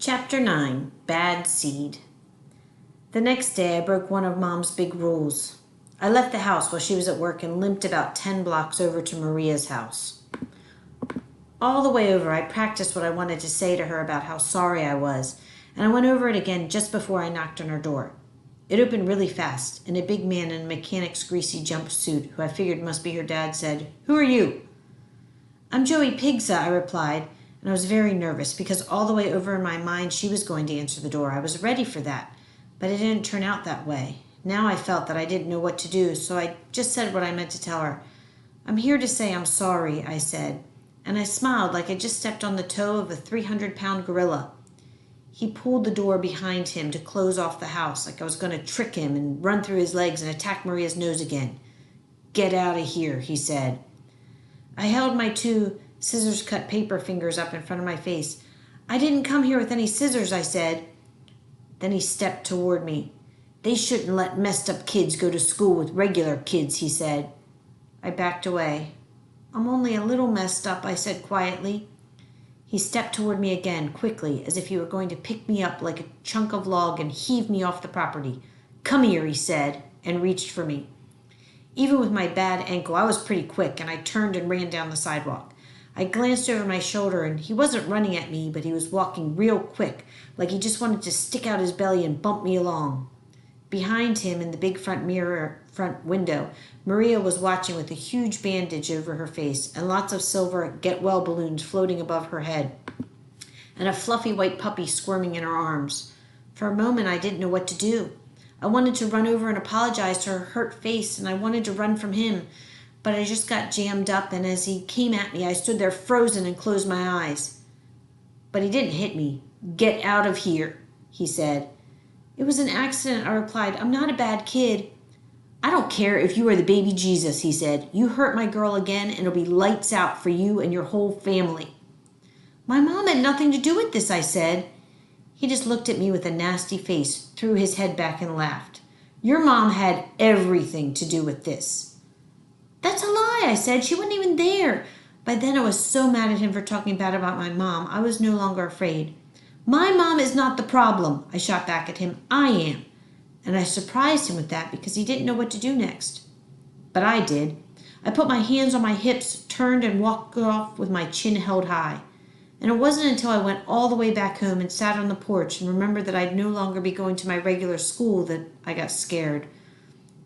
Chapter 9, Bad Seed. The next day I broke one of Mom's big rules. I left the house while she was at work and limped about 10 blocks over to Maria's house. All the way over, I practiced what I wanted to say to her about how sorry I was, and I went over it again just before I knocked on her door. It opened really fast, and a big man in a mechanic's greasy jumpsuit, who I figured must be her dad, said, "Who are you?" "I'm Joey Pigza," I replied, and I was very nervous because all the way over in my mind she was going to answer the door. I was ready for that, but it didn't turn out that way. Now I felt that I didn't know what to do, so I just said what I meant to tell her. "I'm here to say I'm sorry," I said, and I smiled like I just stepped on the toe of a 300-pound gorilla. He pulled the door behind him to close off the house, like I was going to trick him and run through his legs and attack Maria's nose again. "Get out of here," he said. I held my two scissors-cut paper fingers up in front of my face. "I didn't come here with any scissors," I said. Then he stepped toward me. "They shouldn't let messed-up kids go to school with regular kids," he said. I backed away. "I'm only a little messed up," I said quietly. He stepped toward me again, quickly, as if he were going to pick me up like a chunk of log and heave me off the property. "Come here," he said, and reached for me. Even with my bad ankle, I was pretty quick, and I turned and ran down the sidewalk. I glanced over my shoulder, and he wasn't running at me, but he was walking real quick, like he just wanted to stick out his belly and bump me along. Behind him, in the big front window, Maria was watching with a huge bandage over her face and lots of silver get-well balloons floating above her head, and a fluffy white puppy squirming in her arms. For a moment, I didn't know what to do. I wanted to run over and apologize to her hurt face, and I wanted to run from him, but I just got jammed up, and as he came at me, I stood there frozen and closed my eyes. But he didn't hit me. "Get out of here," he said. "It was an accident," I replied. "I'm not a bad kid." "I don't care if you are the baby Jesus," he said. "You hurt my girl again, and it'll be lights out for you and your whole family." "My mom had nothing to do with this," I said. He just looked at me with a nasty face, threw his head back, and laughed. "Your mom had everything to do with this." "That's a lie," I said. "She wasn't even there." By then I was so mad at him for talking bad about my mom, I was no longer afraid. "My mom is not the problem," I shot back at him. "I am." And I surprised him with that because he didn't know what to do next. But I did. I put my hands on my hips, turned, and walked off with my chin held high. And it wasn't until I went all the way back home and sat on the porch and remembered that I'd no longer be going to my regular school that I got scared.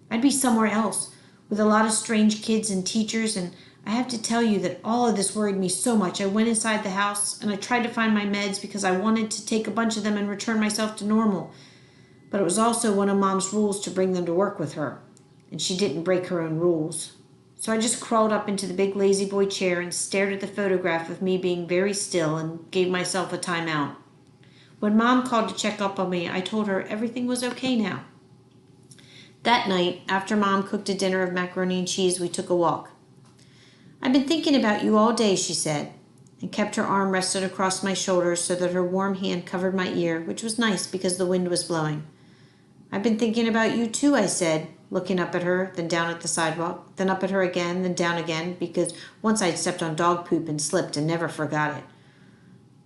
I'd be somewhere else, with a lot of strange kids and teachers, and I have to tell you that all of this worried me so much. I went inside the house and I tried to find my meds because I wanted to take a bunch of them and return myself to normal. But it was also one of Mom's rules to bring them to work with her, and she didn't break her own rules. So I just crawled up into the big lazy boy chair and stared at the photograph of me being very still and gave myself a timeout. When Mom called to check up on me, I told her everything was okay now. That night, after Mom cooked a dinner of macaroni and cheese, we took a walk. "I've been thinking about you all day," she said, and kept her arm rested across my shoulders so that her warm hand covered my ear, which was nice because the wind was blowing. "I've been thinking about you too," I said, looking up at her, then down at the sidewalk, then up at her again, then down again, because once I'd stepped on dog poop and slipped and never forgot it.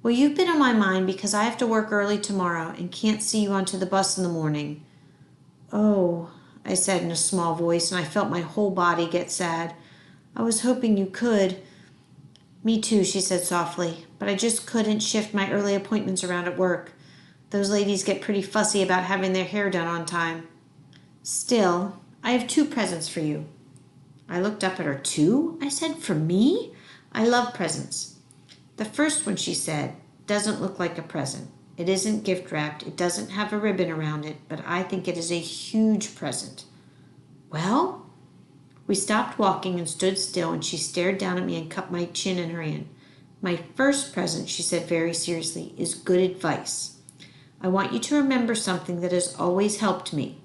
"Well, you've been on my mind because I have to work early tomorrow and can't see you onto the bus in the morning." "Oh," I said in a small voice, and I felt my whole body get sad. "I was hoping you could." "Me too," she said softly, "but I just couldn't shift my early appointments around at work. Those ladies get pretty fussy about having their hair done on time. Still, I have 2 presents for you." I looked up at her. "2?" I said. "For me? I love presents." "The first one," she said, "doesn't look like a present. It isn't gift wrapped. It doesn't have a ribbon around it, but I think it is a huge present." "Well?" We stopped walking and stood still, and she stared down at me and cupped my chin in her hand. "My first present," she said very seriously, "is good advice. I want you to remember something that has always helped me.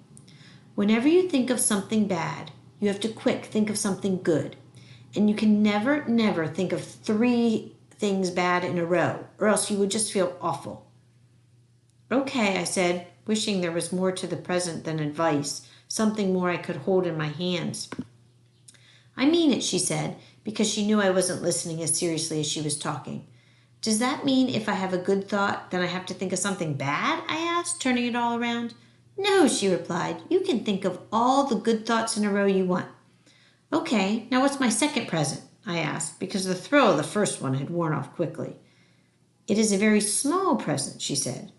Whenever you think of something bad, you have to quick think of something good. And you can never, never think of 3 things bad in a row, or else you would just feel awful." "Okay," I said, wishing there was more to the present than advice, something more I could hold in my hands. "I mean it," she said, because she knew I wasn't listening as seriously as she was talking. Does that mean if I have a good thought, then I have to think of something bad? I asked, turning it all around. No, she replied. You can think of all the good thoughts in a row you want. Okay, now what's my second present? I asked, because the thrill of the first one had worn off quickly. It is a very small present, she said.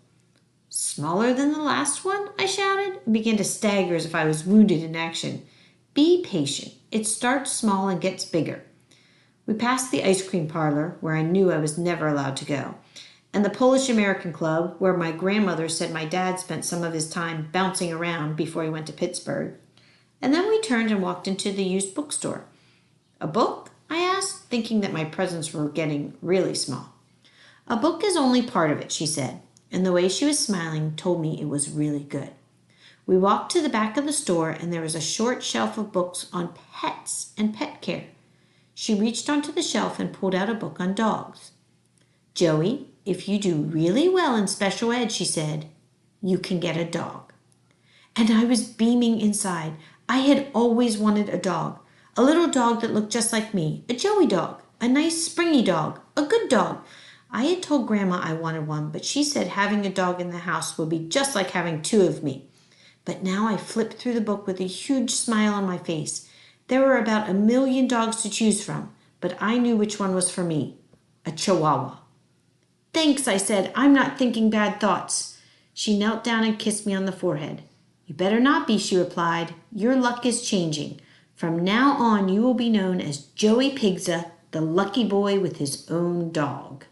Smaller than the last one? I shouted, and began to stagger as if I was wounded in action. Be patient. It starts small and gets bigger. We passed the ice cream parlor, where I knew I was never allowed to go, and the Polish American Club, where my grandmother said my dad spent some of his time bouncing around before he went to Pittsburgh. And then we turned and walked into the used bookstore. A book? I asked, thinking that my presents were getting really small. A book is only part of it, she said, and the way she was smiling told me it was really good. We walked to the back of the store, and there was a short shelf of books on pets and pet care. She reached onto the shelf and pulled out a book on dogs. Joey, if you do really well in special ed, she said, you can get a dog. And I was beaming inside. I had always wanted a dog. A little dog that looked just like me. A Joey dog. A nice springy dog. A good dog. I had told Grandma I wanted one, but she said having a dog in the house would be just like having two of me. But now I flipped through the book with a huge smile on my face. There were about 1,000,000 dogs to choose from, but I knew which one was for me. A Chihuahua. Thanks, I said. I'm not thinking bad thoughts. She knelt down and kissed me on the forehead. You better not be, she replied. Your luck is changing. From now on, you will be known as Joey Pigza, the lucky boy with his own dog.